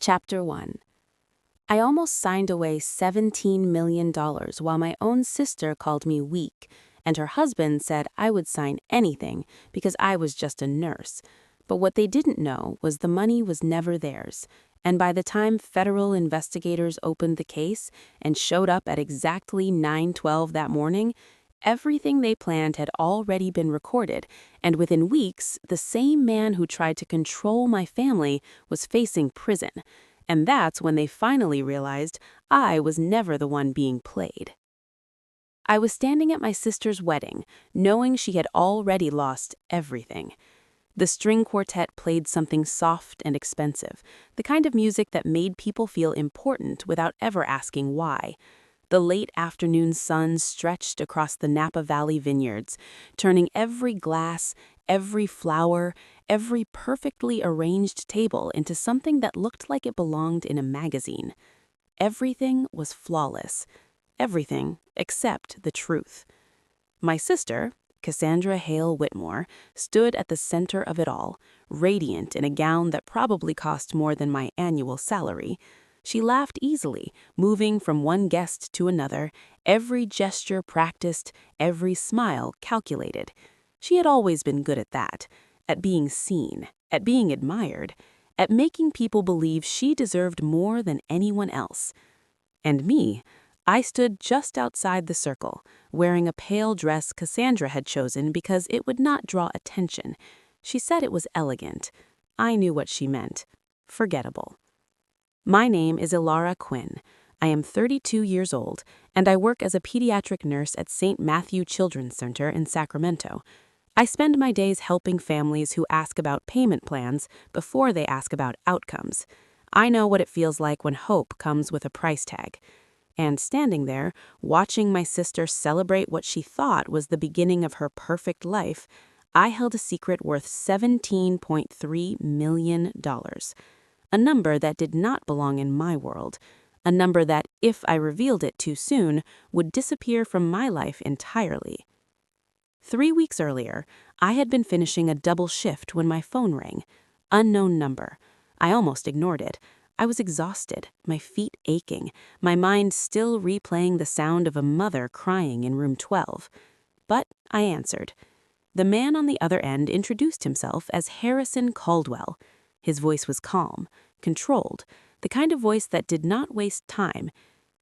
Chapter 1. I almost signed away $17 million while my own sister called me weak, and her husband said I would sign anything because I was just a nurse. But what they didn't know was the money was never theirs, and by the time federal investigators opened the case and showed up at exactly 9:12 that morning, everything they planned had already been recorded, and within weeks, the same man who tried to control my family was facing prison. And that's when they finally realized I was never the one being played. I was standing at my sister's wedding, knowing she had already lost everything. The string quartet played something soft and expensive, the kind of music that made people feel important without ever asking why. The late afternoon sun stretched across the Napa Valley vineyards, turning every glass, every flower, every perfectly arranged table into something that looked like it belonged in a magazine. Everything was flawless. Everything except the truth. My sister, Cassandra Hale Whitmore, stood at the center of it all, radiant in a gown that probably cost more than my annual salary. She laughed easily, moving from one guest to another, every gesture practiced, every smile calculated. She had always been good at that, at being seen, at being admired, at making people believe she deserved more than anyone else. And me, I stood just outside the circle, wearing a pale dress Cassandra had chosen because it would not draw attention. She said it was elegant. I knew what she meant. Forgettable. My name is Ilara Quinn. I am 32 years old, and I work as a pediatric nurse at St. Matthew Children's Center in Sacramento. I spend my days helping families who ask about payment plans before they ask about outcomes. I know what it feels like when hope comes with a price tag. And standing there, watching my sister celebrate what she thought was the beginning of her perfect life, I held a secret worth $17.3 million. A number that did not belong in my world. A number that, if I revealed it too soon, would disappear from my life entirely. 3 weeks earlier, I had been finishing a double shift when my phone rang. Unknown number. I almost ignored it. I was exhausted, my feet aching, my mind still replaying the sound of a mother crying in room 12. But I answered. The man on the other end introduced himself as Harrison Caldwell. His voice was calm, controlled, the kind of voice that did not waste time.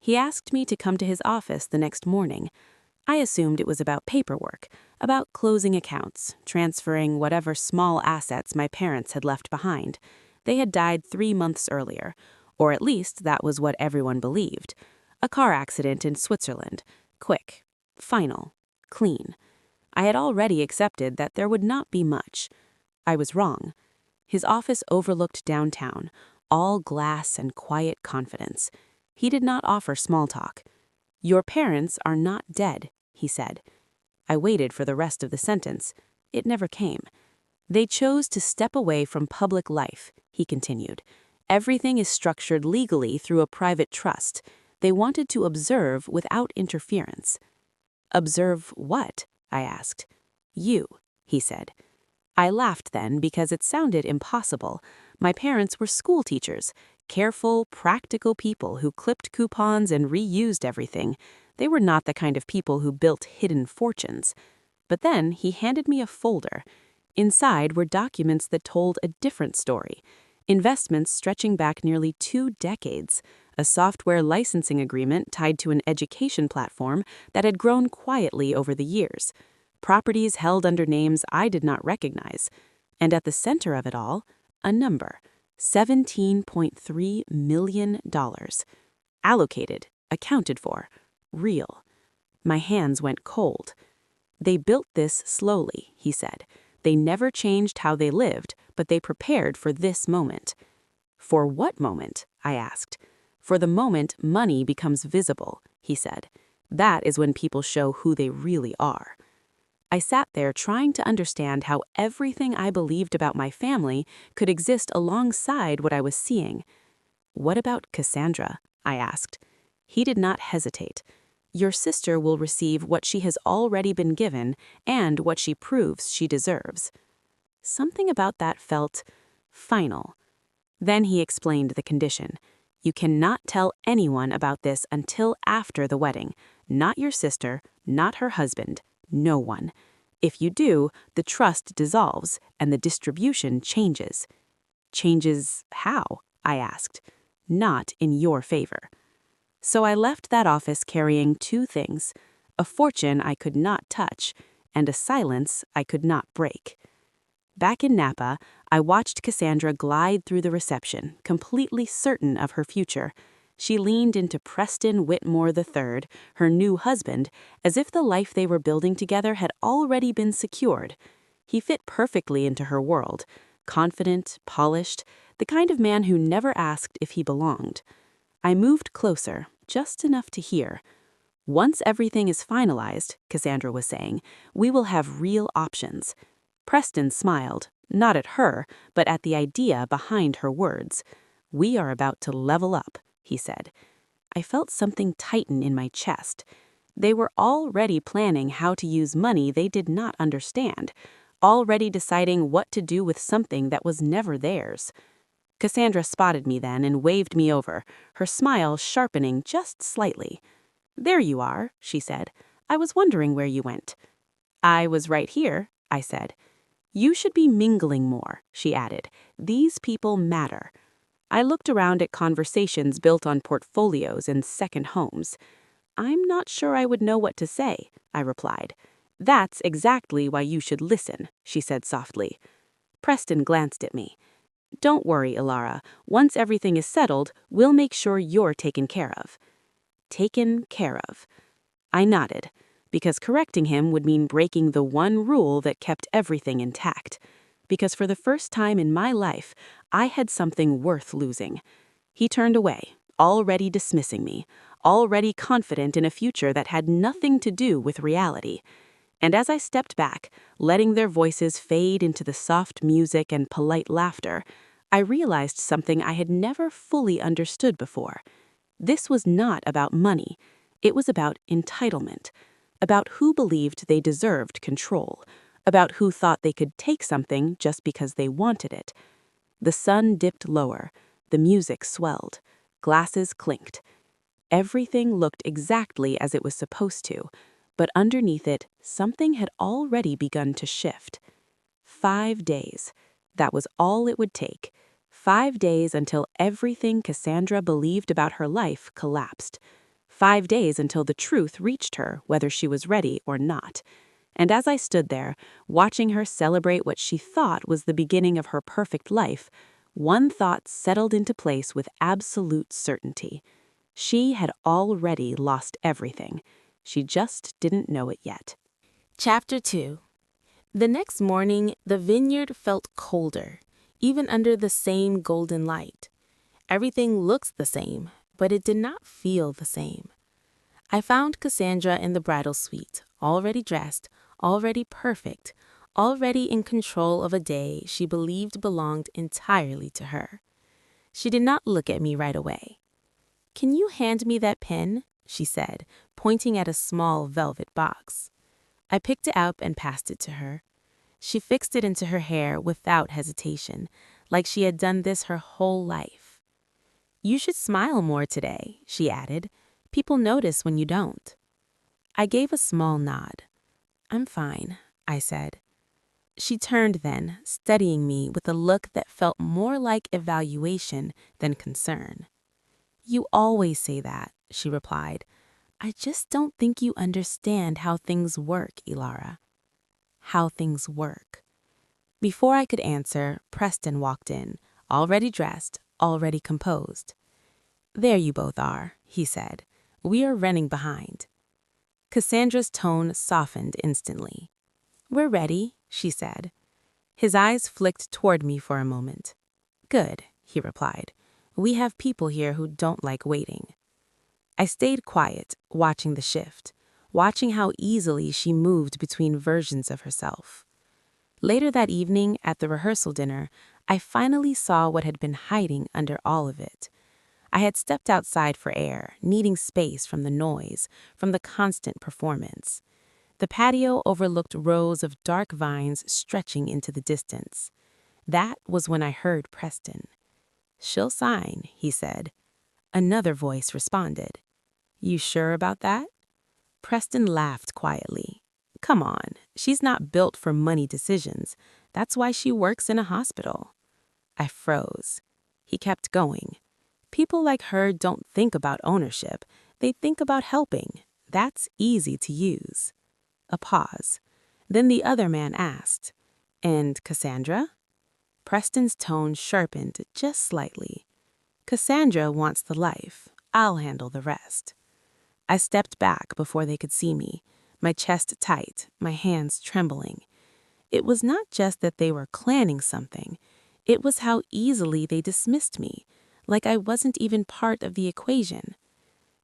He asked me to come to his office the next morning. I assumed it was about paperwork, about closing accounts, transferring whatever small assets my parents had left behind. They had died 3 months earlier, or at least that was what everyone believed. A car accident in Switzerland. Quick, final, clean. I had already accepted that there would not be much. I was wrong. His office overlooked downtown, all glass and quiet confidence. He did not offer small talk. "Your parents are not dead," he said. I waited for the rest of the sentence. It never came. "They chose to step away from public life," he continued. "Everything is structured legally through a private trust. They wanted to observe without interference." "Observe what?" I asked. "You," he said. I laughed then because it sounded impossible. My parents were school teachers, careful, practical people who clipped coupons and reused everything. They were not the kind of people who built hidden fortunes. But then he handed me a folder. Inside were documents that told a different story. Investments stretching back nearly 2 decades. A software licensing agreement tied to an education platform that had grown quietly over the years. Properties held under names I did not recognize. And at the center of it all, a number. $17.3 million. Allocated, accounted for, real. My hands went cold. "They built this slowly," he said. "They never changed how they lived, but they prepared for this moment." "For what moment?" I asked. "For the moment money becomes visible," he said. "That is when people show who they really are." I sat there trying to understand how everything I believed about my family could exist alongside what I was seeing. "What about Cassandra?" I asked. He did not hesitate. "Your sister will receive what she has already been given and what she proves she deserves." Something about that felt final. Then he explained the condition. You cannot tell anyone about this until after the wedding. Not your sister, not her husband, no one. If you do, the trust dissolves and the distribution changes. Changes how? I asked. Not in your favor. So I left that office carrying two things: a fortune I could not touch and a silence I could not break. Back in Napa, I watched Cassandra glide through the reception, completely certain of her future. She leaned into Preston Whitmore III, her new husband, as if the life they were building together had already been secured. He fit perfectly into her world, confident, polished, the kind of man who never asked if he belonged. I moved closer, just enough to hear. Once everything is finalized, Cassandra was saying, we will have real options. Preston smiled, not at her, but at the idea behind her words. We are about to level up, he said. I felt something tighten in my chest. They were already planning how to use money they did not understand, already deciding what to do with something that was never theirs. Cassandra spotted me then and waved me over, her smile sharpening just slightly. There you are, she said. I was wondering where you went. I was right here, I said. You should be mingling more, she added. These people matter. I looked around at conversations built on portfolios and second homes. I'm not sure I would know what to say, I replied. That's exactly why you should listen, she said softly. Preston glanced at me. Don't worry, Ilara. Once everything is settled, we'll make sure you're taken care of. Taken care of. I nodded, because correcting him would mean breaking the one rule that kept everything intact. Because for the first time in my life, I had something worth losing. He turned away, already dismissing me, already confident in a future that had nothing to do with reality. And as I stepped back, letting their voices fade into the soft music and polite laughter, I realized something I had never fully understood before. This was not about money. It was about entitlement, about who believed they deserved control, about who thought they could take something just because they wanted it. The sun dipped lower, the music swelled, glasses clinked. Everything looked exactly as it was supposed to, but underneath it, something had already begun to shift. 5 days. That was all it would take. 5 days until everything Cassandra believed about her life collapsed. 5 days until the truth reached her, whether she was ready or not. And as I stood there, watching her celebrate what she thought was the beginning of her perfect life, one thought settled into place with absolute certainty. She had already lost everything. She just didn't know it yet. Chapter 2. The next morning, the vineyard felt colder, even under the same golden light. Everything looked the same, but it did not feel the same. I found Cassandra in the bridal suite, already dressed, already perfect, already in control of a day she believed belonged entirely to her. She did not look at me right away. "Can you hand me that pen?" she said, pointing at a small velvet box. I picked it up and passed it to her. She fixed it into her hair without hesitation, like she had done this her whole life. "You should smile more today," she added. "People notice when you don't." I gave a small nod. "I'm fine," I said. She turned then, studying me with a look that felt more like evaluation than concern. "You always say that," she replied. "I just don't think you understand how things work, Ilara." How things work. Before I could answer, Preston walked in, already dressed, already composed. "There you both are," he said. "We are running behind." Cassandra's tone softened instantly. "We're ready," she said. His eyes flicked toward me for a moment. "Good," he replied. "We have people here who don't like waiting." I stayed quiet, watching the shift, watching how easily she moved between versions of herself. Later that evening, at the rehearsal dinner, I finally saw what had been hiding under all of it. I had stepped outside for air, needing space from the noise, from the constant performance. The patio overlooked rows of dark vines stretching into the distance. That was when I heard Preston. "She'll sign," he said. Another voice responded. "You sure about that?" Preston laughed quietly. "Come on, she's not built for money decisions. That's why she works in a hospital." I froze. He kept going. "People like her don't think about ownership. They think about helping. That's easy to use." A pause. Then the other man asked, "And Cassandra?" Preston's tone sharpened just slightly. "Cassandra wants the life. I'll handle the rest." I stepped back before they could see me, my chest tight, my hands trembling. It was not just that they were planning something. It was how easily they dismissed me, like I wasn't even part of the equation.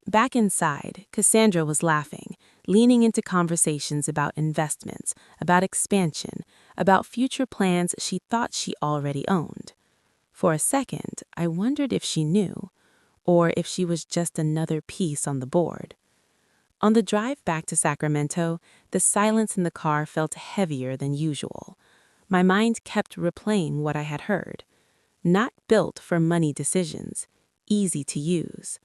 Back inside, Cassandra was laughing, leaning into conversations about investments, about expansion, about future plans she thought she already owned. For a second, I wondered if she knew, or if she was just another piece on the board. On the drive back to Sacramento, the silence in the car felt heavier than usual. My mind kept replaying what I had heard. Not built for money decisions, easy to use.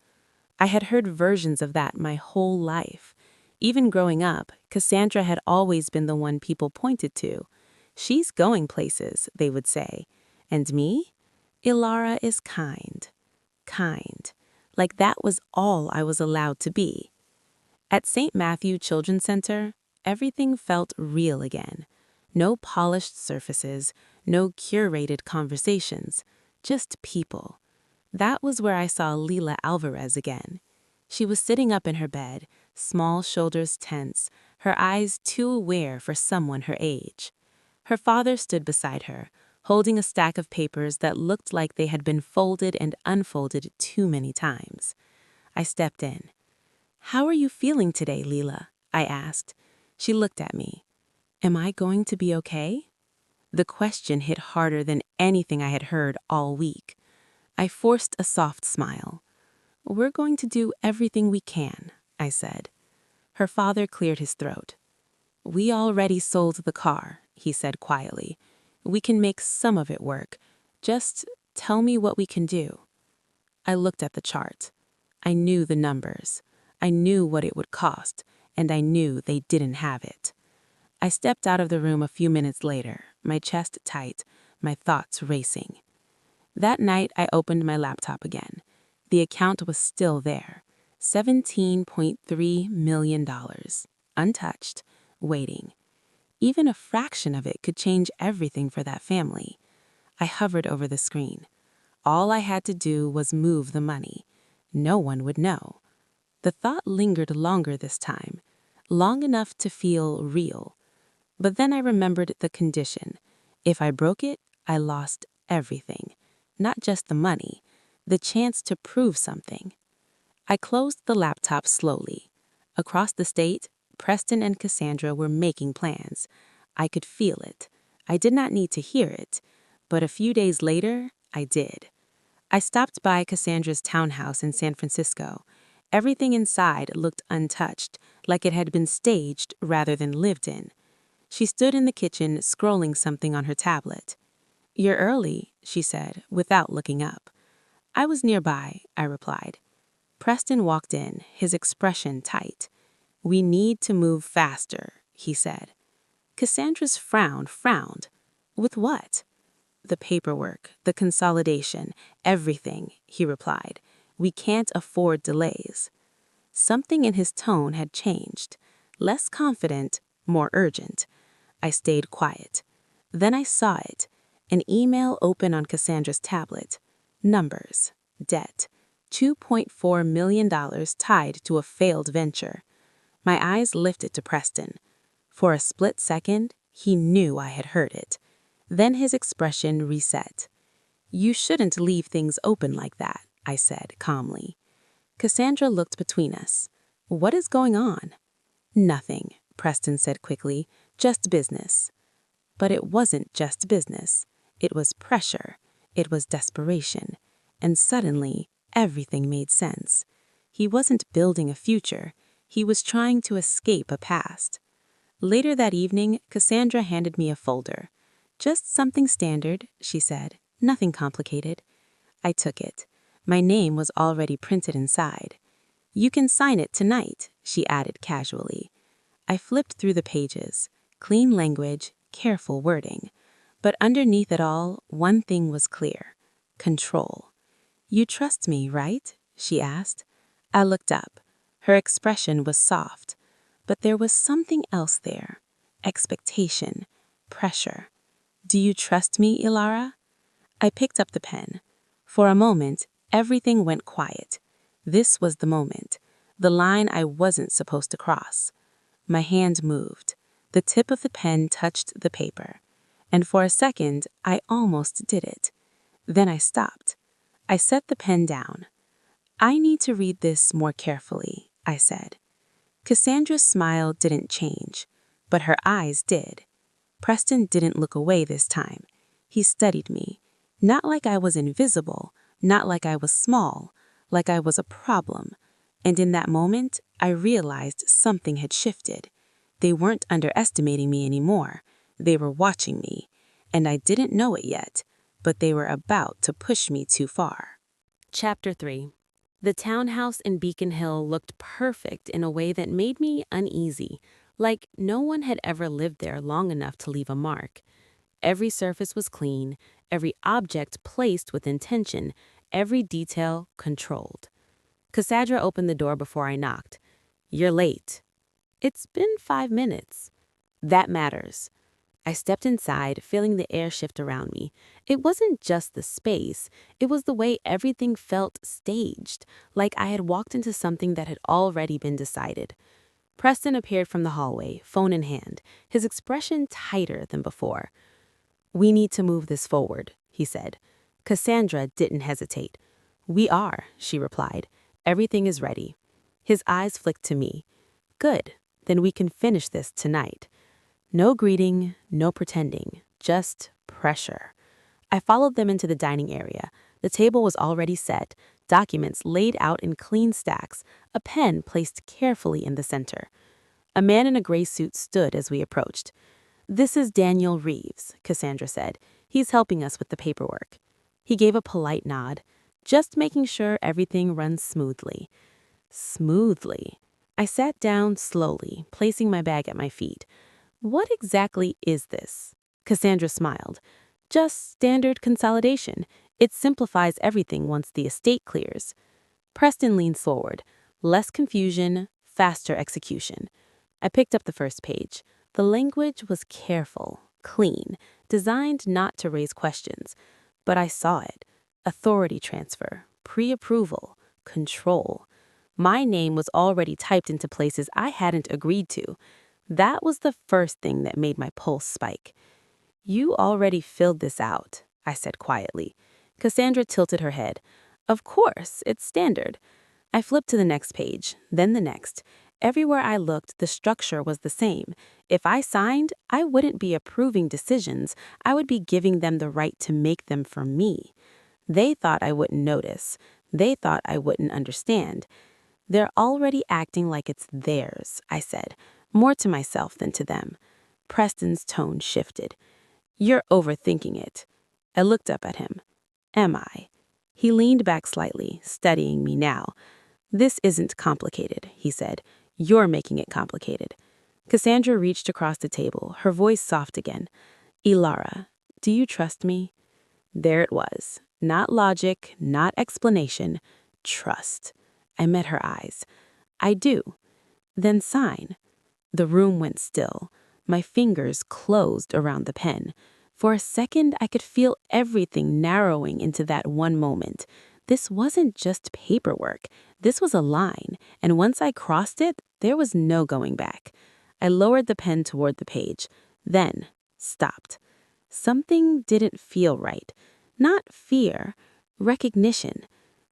I had heard versions of that my whole life. Even growing up, Cassandra had always been the one people pointed to. "She's going places," they would say. And me? "Ilara is kind." Kind. Like that was all I was allowed to be. At St. Matthew Children's Center, everything felt real again. No polished surfaces, no curated conversations, just people. That was where I saw Leila Alvarez again. She was sitting up in her bed, small shoulders tense, her eyes too aware for someone her age. Her father stood beside her, holding a stack of papers that looked like they had been folded and unfolded too many times. I stepped in. "How are you feeling today, Leila?" I asked. She looked at me. "Am I going to be okay?" The question hit harder than anything I had heard all week. I forced a soft smile. "We're going to do everything we can," I said. Her father cleared his throat. "We already sold the car," he said quietly. "We can make some of it work. Just tell me what we can do." I looked at the chart. I knew the numbers. I knew what it would cost, and I knew they didn't have it. I stepped out of the room a few minutes later, my chest tight, my thoughts racing. That night, I opened my laptop again. The account was still there. $17.3 million. Untouched, waiting. Even a fraction of it could change everything for that family. I hovered over the screen. All I had to do was move the money. No one would know. The thought lingered longer this time, long enough to feel real. But then I remembered the condition. If I broke it, I lost everything. Not just the money, the chance to prove something. I closed the laptop slowly. Across the state, Preston and Cassandra were making plans. I could feel it. I did not need to hear it, but a few days later, I did. I stopped by Cassandra's townhouse in San Francisco. Everything inside looked untouched, like it had been staged rather than lived in. She stood in the kitchen, scrolling something on her tablet. "You're early," she said, without looking up. "I was nearby," I replied. Preston walked in, his expression tight. "We need to move faster," he said. Cassandra's frown frowned. "With what?" "The paperwork, the consolidation, everything," he replied. "We can't afford delays." Something in his tone had changed. Less confident, more urgent. I stayed quiet. Then I saw it. An email open on Cassandra's tablet. Numbers. Debt. $2.4 million tied to a failed venture. My eyes lifted to Preston. For a split second, he knew I had heard it. Then his expression reset. "You shouldn't leave things open like that," I said calmly. Cassandra looked between us. "What is going on?" "Nothing," Preston said quickly. "Just business." But it wasn't just business. It was pressure. It was desperation. And suddenly, everything made sense. He wasn't building a future. He was trying to escape a past. Later that evening, Cassandra handed me a folder. "Just something standard," she said. "Nothing complicated." I took it. My name was already printed inside. You can sign it tonight, she added casually. I flipped through the pages. Clean language, careful wording. But underneath it all, one thing was clear. Control. You trust me, right? She asked. I looked up. Her expression was soft. But there was something else there. Expectation. Pressure. Do you trust me, Ilara? I picked up the pen. For a moment, everything went quiet. This was the moment. The line I wasn't supposed to cross. My hand moved. The tip of the pen touched the paper. And for a second, I almost did it. Then I stopped. I set the pen down. I need to read this more carefully, I said. Cassandra's smile didn't change, but her eyes did. Preston didn't look away this time. He studied me, not like I was invisible, not like I was small, like I was a problem. And in that moment, I realized something had shifted. They weren't underestimating me anymore. They were watching me, and I didn't know it yet, but they were about to push me too far. Chapter 3. The townhouse in Beacon Hill looked perfect in a way that made me uneasy, like no one had ever lived there long enough to leave a mark. Every surface was clean, every object placed with intention, every detail controlled. Cassandra opened the door before I knocked. You're late. It's been 5 minutes. That matters. I stepped inside, feeling the air shift around me. It wasn't just the space, it was the way everything felt staged, like I had walked into something that had already been decided. Preston appeared from the hallway, phone in hand, his expression tighter than before. We need to move this forward, he said. Cassandra didn't hesitate. We are, she replied. Everything is ready. His eyes flicked to me. Good, then we can finish this tonight. No greeting, no pretending, just pressure. I followed them into the dining area. The table was already set, documents laid out in clean stacks, a pen placed carefully in the center. A man in a gray suit stood as we approached. This is Daniel Reeves, Cassandra said. He's helping us with the paperwork. He gave a polite nod, just making sure everything runs smoothly. Smoothly. I sat down slowly, placing my bag at my feet. What exactly is this? Cassandra smiled. Just standard consolidation. It simplifies everything once the estate clears. Preston leaned forward. Less confusion, faster execution. I picked up the first page. The language was careful, clean, designed not to raise questions. But I saw it. Authority transfer, pre-approval, control. My name was already typed into places I hadn't agreed to. That was the first thing that made my pulse spike. You already filled this out, I said quietly. Cassandra tilted her head. Of course, it's standard. I flipped to the next page, then the next. Everywhere I looked, the structure was the same. If I signed, I wouldn't be approving decisions. I would be giving them the right to make them for me. They thought I wouldn't notice. They thought I wouldn't understand. They're already acting like it's theirs, I said, more to myself than to them. Preston's tone shifted. You're overthinking it. I looked up at him. Am I? He leaned back slightly, studying me now. This isn't complicated, he said. You're making it complicated. Cassandra reached across the table, her voice soft again. Ilara, do you trust me? There it was. Not logic, not explanation. Trust. I met her eyes. I do. Then sign. The room went still. My fingers closed around the pen. For a second, I could feel everything narrowing into that one moment. This wasn't just paperwork. This was a line, and once I crossed it, there was no going back. I lowered the pen toward the page, then stopped. Something didn't feel right. Not fear, recognition.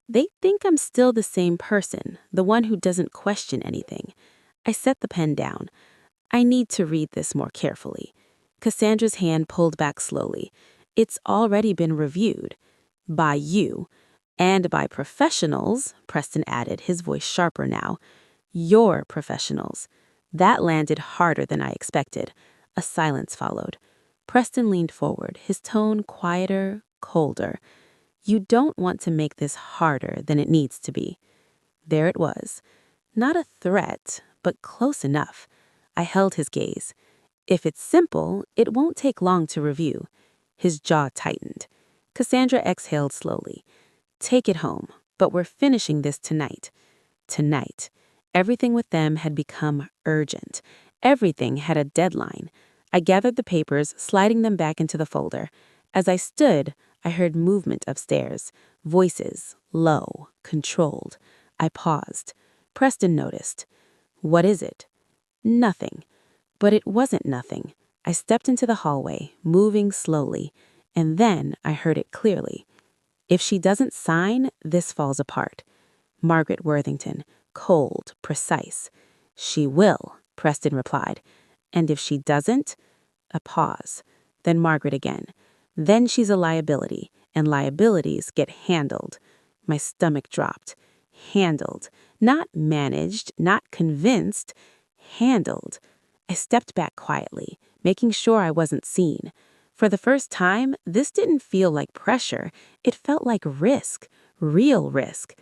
They think I'm still the same person, the one who doesn't question anything. I set the pen down. I need to read this more carefully. Cassandra's hand pulled back slowly. It's already been reviewed. By you. And by professionals, Preston added, his voice sharper now. Your professionals. That landed harder than I expected. A silence followed. Preston leaned forward, his tone quieter, colder. You don't want to make this harder than it needs to be. There it was. Not a threat, but close enough. I held his gaze. If it's simple, it won't take long to review. His jaw tightened. Cassandra exhaled slowly. Take it home, but we're finishing this tonight. Tonight. Everything with them had become urgent. Everything had a deadline. I gathered the papers, sliding them back into the folder. As I stood, I heard movement upstairs. Voices, low, controlled. I paused. Preston noticed. What is it? Nothing. But it wasn't nothing. I stepped into the hallway, moving slowly, and then I heard it clearly. If she doesn't sign, this falls apart. Margaret Worthington, cold, precise. She will, Preston replied. And if she doesn't? A pause. Then Margaret again. Then she's a liability, and liabilities get handled. My stomach dropped. Handled. Not managed, not convinced. Handled. I stepped back quietly, making sure I wasn't seen. For the first time, this didn't feel like pressure. It felt like risk. Real risk.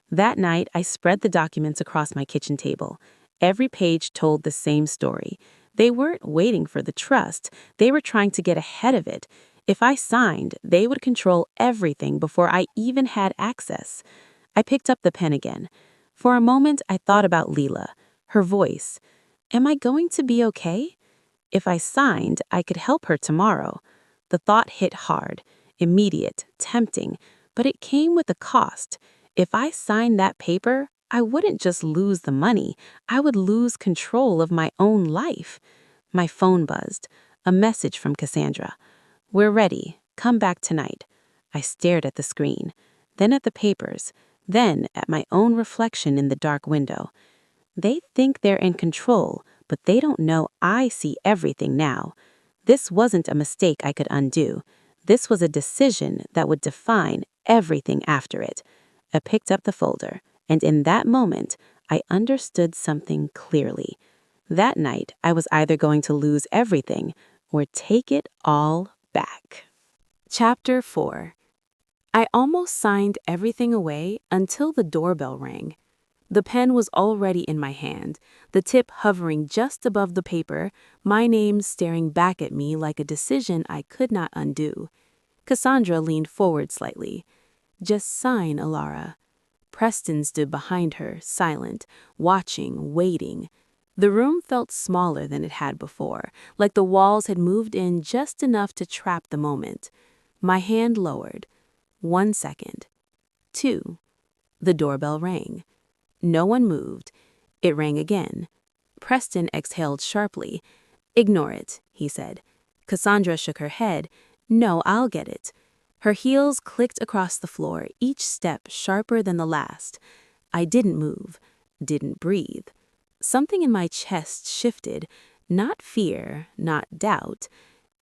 That night, I spread the documents across my kitchen table. Every page told the same story. They weren't waiting for the trust. They were trying to get ahead of it. If I signed, they would control everything before I even had access. I picked up the pen again. For a moment, I thought about Leela, her voice. Am I going to be okay? If I signed, I could help her tomorrow. The thought hit hard, immediate, tempting, but it came with a cost. If I signed that paper, I wouldn't just lose the money, I would lose control of my own life. My phone buzzed. A message from Cassandra. We're ready. Come back tonight. I stared at the screen, then at the papers, then at my own reflection in the dark window. They think they're in control, but they don't know I see everything now. This wasn't a mistake I could undo. This was a decision that would define everything after it. I picked up the folder, and in that moment, I understood something clearly. That night, I was either going to lose everything or take it all back. Chapter 4. I almost signed everything away until the doorbell rang. The pen was already in my hand, the tip hovering just above the paper, my name staring back at me like a decision I could not undo. Cassandra leaned forward slightly. Just sign, Alara. Preston stood behind her, silent, watching, waiting. The room felt smaller than it had before, like the walls had moved in just enough to trap the moment. My hand lowered. 1 second. 2. The doorbell rang. No one moved. It rang again. Preston exhaled sharply. Ignore it, he said. Cassandra shook her head. No, I'll get it. Her heels clicked across the floor, each step sharper than the last. I didn't move, didn't breathe. Something in my chest shifted, not fear, not doubt,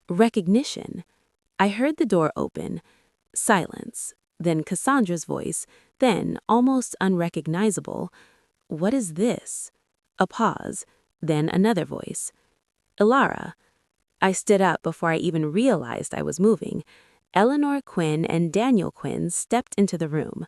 recognition. I heard the door open. Silence. Then Cassandra's voice, then almost unrecognizable. What is this? A pause, then another voice. Ilara. I stood up before I even realized I was moving. Eleanor Quinn and Daniel Quinn stepped into the room.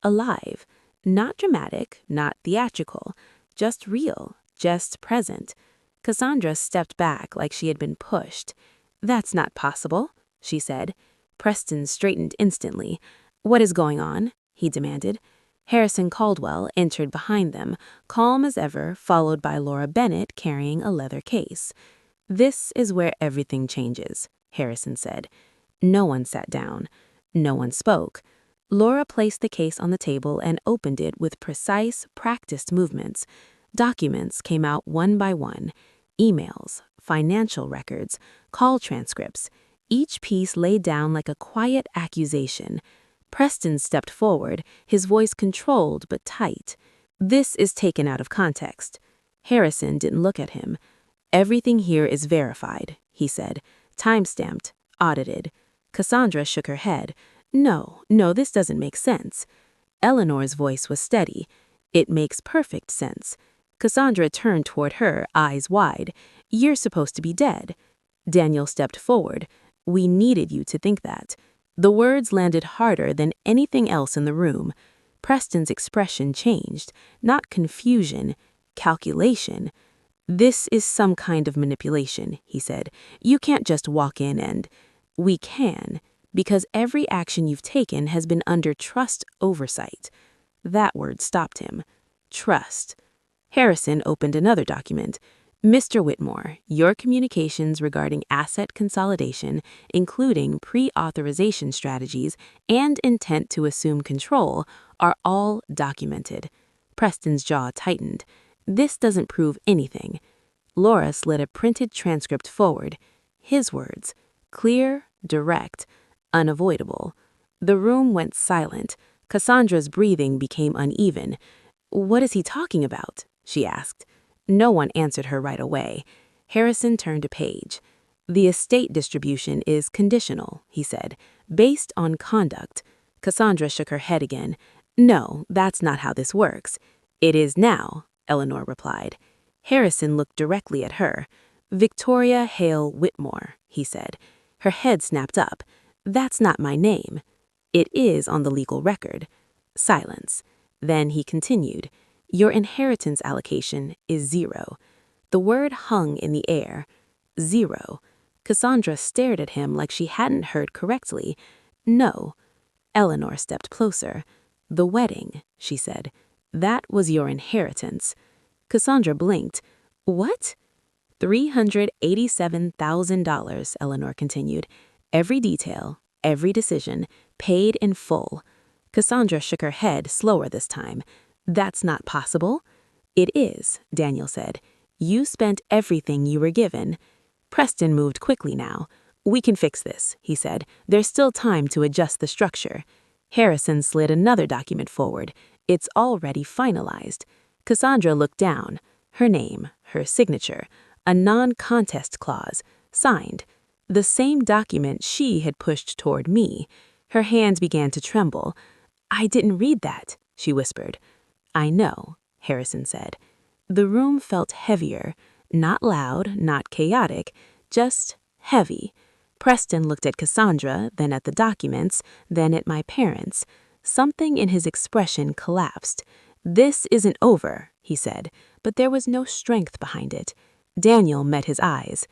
Alive. Not dramatic, not theatrical. Just real, just present. Cassandra stepped back like she had been pushed. That's not possible, she said. Preston straightened instantly. What is going on? He demanded. Harrison Caldwell entered behind them, calm as ever, followed by Laura Bennett carrying a leather case. This is where everything changes, Harrison said. No one sat down. No one spoke. Laura placed the case on the table and opened it with precise, practiced movements. Documents came out one by one. Emails, financial records, call transcripts. Each piece laid down like a quiet accusation. Preston stepped forward, his voice controlled but tight. This is taken out of context. Harrison didn't look at him. Everything here is verified, he said. Time-stamped, audited. Cassandra shook her head. No, this doesn't make sense. Eleanor's voice was steady. It makes perfect sense. Cassandra turned toward her, eyes wide. You're supposed to be dead. Daniel stepped forward. We needed you to think that. The words landed harder than anything else in the room. Preston's expression changed, not confusion, calculation. "This is some kind of manipulation," he said. "You can't just walk in and—" "We can, because every action you've taken has been under trust oversight." That word stopped him. Trust. Harrison opened another document. "Mr. Whitmore, your communications regarding asset consolidation, including pre-authorization strategies and intent to assume control, are all documented." Preston's jaw tightened. "This doesn't prove anything." Laura slid a printed transcript forward. His words. Clear, direct, unavoidable. The room went silent. Cassandra's breathing became uneven. "What is he talking about?" she asked. No one answered her right away. Harrison turned a page. "The estate distribution is conditional," he said, "based on conduct." Cassandra shook her head again. "No, that's not how this works." "It is now," Eleanor replied. Harrison looked directly at her. "Victoria Hale Whitmore," he said. Her head snapped up. "That's not my name." "It is on the legal record." Silence. Then he continued. "Your inheritance allocation is 0. The word hung in the air. 0. Cassandra stared at him like she hadn't heard correctly. "No." Eleanor stepped closer. "The wedding," she said. "That was your inheritance." Cassandra blinked. "What?" $387,000, Eleanor continued. "Every detail, every decision, paid in full." Cassandra shook her head, slower this time. "That's not possible." "It is," Daniel said. "You spent everything you were given." Preston moved quickly now. "We can fix this," he said. "There's still time to adjust the structure." Harrison slid another document forward. "It's already finalized." Cassandra looked down. Her name, her signature, a non-contest clause, signed. The same document she had pushed toward me. Her hands began to tremble. "I didn't read that," she whispered. "I know," Harrison said. The room felt heavier, not loud, not chaotic, just heavy. Preston looked at Cassandra, then at the documents, then at my parents. Something in his expression collapsed. "This isn't over," he said, but there was no strength behind it. Daniel met his eyes.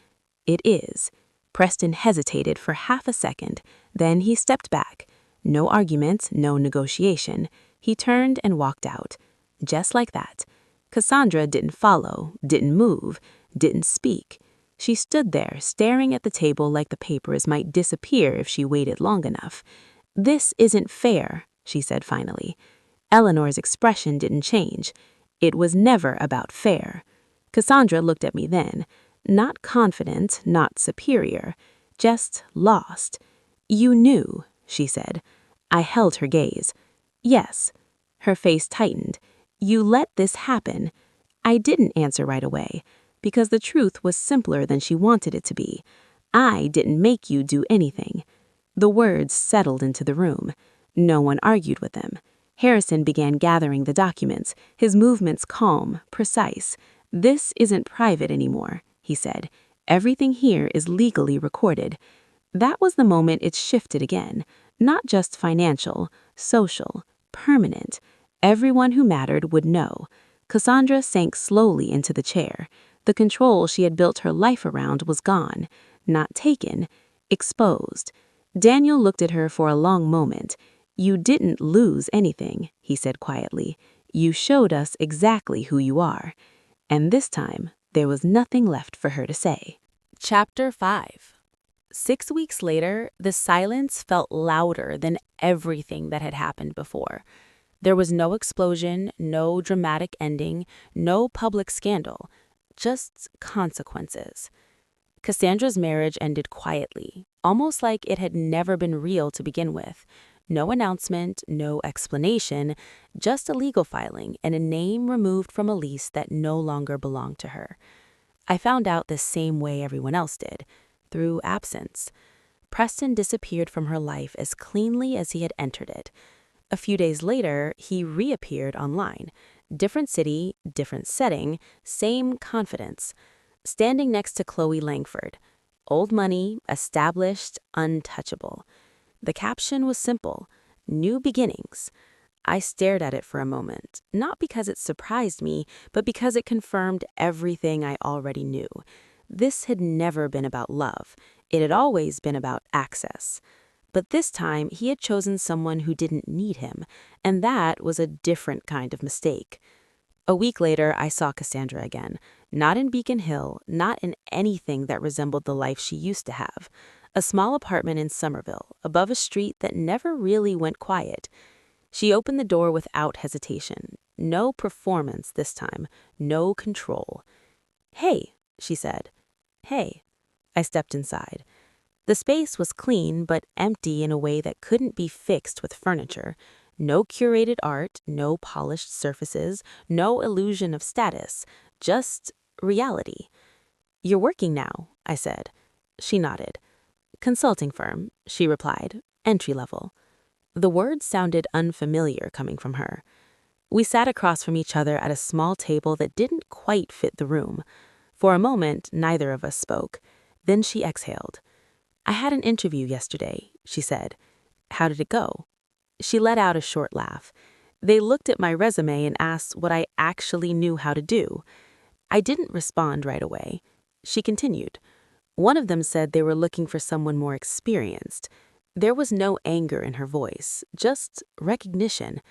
"It is." Preston hesitated for half a second, then he stepped back. No argument, no negotiation. He turned and walked out. Just like that. Cassandra didn't follow, didn't move, didn't speak. She stood there, staring at the table like the papers might disappear if she waited long enough. "This isn't fair," she said finally. Eleanor's expression didn't change. It was never about fair. Cassandra looked at me then. Not confident, not superior. Just lost. "You knew," she said. I held her gaze. "Yes." Her face tightened. "You let this happen." I didn't answer right away, because the truth was simpler than she wanted it to be. "I didn't make you do anything." The words settled into the room. No one argued with them. Harrison began gathering the documents, his movements calm, precise. "This isn't private anymore," he said. "Everything here is legally recorded." That was the moment it shifted again. Not just financial, social, permanent. Everyone who mattered would know. Cassandra sank slowly into the chair. The control she had built her life around was gone. Not taken, exposed. Daniel looked at her for a long moment. "You didn't lose anything," he said quietly. "You showed us exactly who you are." And this time, there was nothing left for her to say. Chapter 5. 6 weeks later, the silence felt louder than everything that had happened before. There was no explosion, no dramatic ending, no public scandal, just consequences. Cassandra's marriage ended quietly, almost like it had never been real to begin with. No announcement, no explanation, just a legal filing and a name removed from a lease that no longer belonged to her. I found out the same way everyone else did, through absence. Preston disappeared from her life as cleanly as he had entered it. A few days later, he reappeared online. Different city, different setting, same confidence. Standing next to Chloe Langford. Old money, established, untouchable. The caption was simple: New Beginnings. I stared at it for a moment, not because it surprised me, but because it confirmed everything I already knew. This had never been about love. It had always been about access. But this time, he had chosen someone who didn't need him, and that was a different kind of mistake. A week later, I saw Cassandra again, not in Beacon Hill, not in anything that resembled the life she used to have. A small apartment in Somerville, above a street that never really went quiet. She opened the door without hesitation. No performance this time, no control. "Hey," she said. "Hey." I stepped inside. The space was clean but empty in a way that couldn't be fixed with furniture. No curated art, no polished surfaces, no illusion of status, just reality. "You're working now," I said. She nodded. "Consulting firm," she replied. "Entry level." The words sounded unfamiliar coming from her. We sat across from each other at a small table that didn't quite fit the room. For a moment, neither of us spoke. Then she exhaled. "I had an interview yesterday," she said. "How did it go?" She let out a short laugh. "They looked at my resume and asked what I actually knew how to do." I didn't respond right away. She continued. "One of them said they were looking for someone more experienced." There was no anger in her voice, just recognition.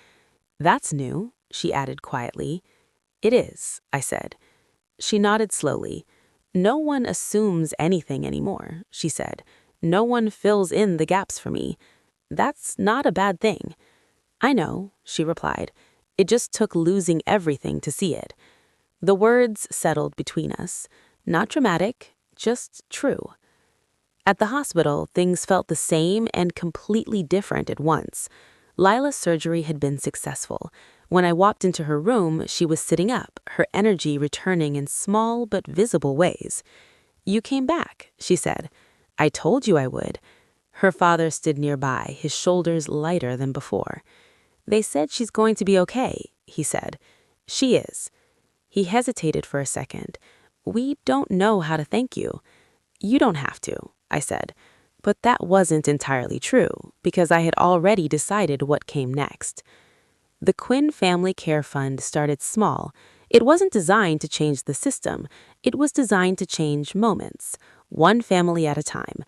"That's new," she added quietly. "It is," I said. She nodded slowly. "No one assumes anything anymore," she said. "No one fills in the gaps for me. That's not a bad thing." "I know," she replied. "It just took losing everything to see it." The words settled between us. Not dramatic, just true. At the hospital, things felt the same and completely different at once. Lila's surgery had been successful. When I walked into her room, she was sitting up, her energy returning in small but visible ways. "You came back," she said. "I told you I would." Her father stood nearby, his shoulders lighter than before. "They said she's going to be okay," he said. "She is." He hesitated for a second. "We don't know how to thank you." "You don't have to," I said. But that wasn't entirely true, because I had already decided what came next. The Quinn Family Care Fund started small. It wasn't designed to change the system. It was designed to change moments, one family at a time.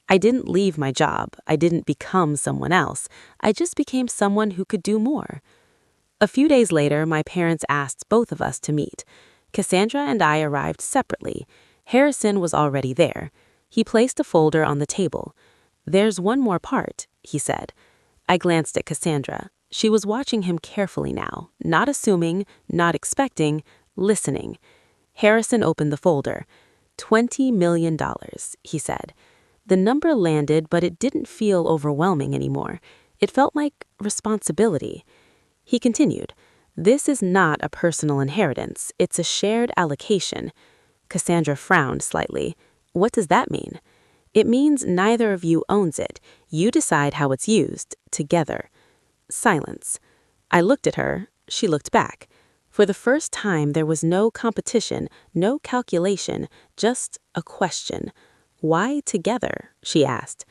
I didn't leave my job. I didn't become someone else. I just became someone who could do more. A few days later, my parents asked both of us to meet. Cassandra and I arrived separately. Harrison was already there. He placed a folder on the table. "There's one more part," he said. I glanced at Cassandra. She was watching him carefully now, not assuming, not expecting, listening. Harrison opened the folder. $20 million, he said. The number landed, but it didn't feel overwhelming anymore. It felt like responsibility. He continued, "This is not a personal inheritance. It's a shared allocation." Cassandra frowned slightly. "What does that mean?" "It means neither of you owns it. You decide how it's used, together." Silence. I looked at her. She looked back. For the first time, there was no competition, no calculation, just a question. "Why together?" she asked.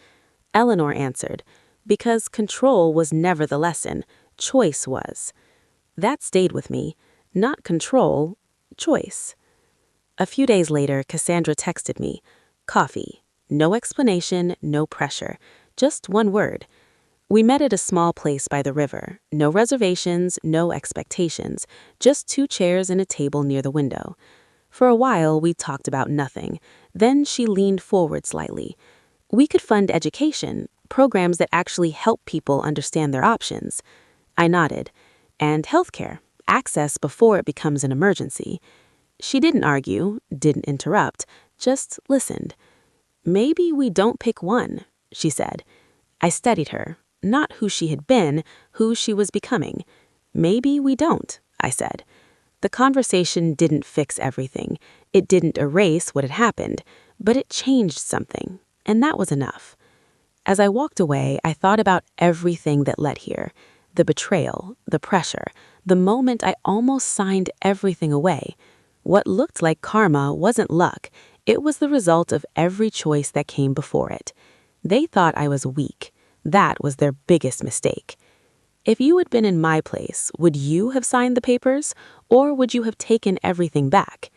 Eleanor answered, "Because control was never the lesson. Choice was." That stayed with me. Not control, choice. A few days later, Cassandra texted me. "Coffee." No explanation, no pressure. Just one word. We met at a small place by the river. No reservations, no expectations. Just 2 chairs and a table near the window. For a while, we talked about nothing. Then she leaned forward slightly. "We could fund education, programs that actually help people understand their options." I nodded. "And healthcare, access before it becomes an emergency." She didn't argue, didn't interrupt, just listened. "Maybe we don't pick one," she said. I studied her, not who she had been, who she was becoming. "Maybe we don't," I said. The conversation didn't fix everything. It didn't erase what had happened, but it changed something, and that was enough. As I walked away, I thought about everything that led here. The betrayal, the pressure, the moment I almost signed everything away. What looked like karma wasn't luck. It was the result of every choice that came before it. They thought I was weak. That was their biggest mistake. If you had been in my place, would you have signed the papers, or would you have taken everything back?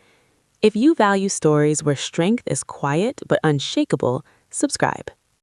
If you value stories where strength is quiet but unshakable, subscribe.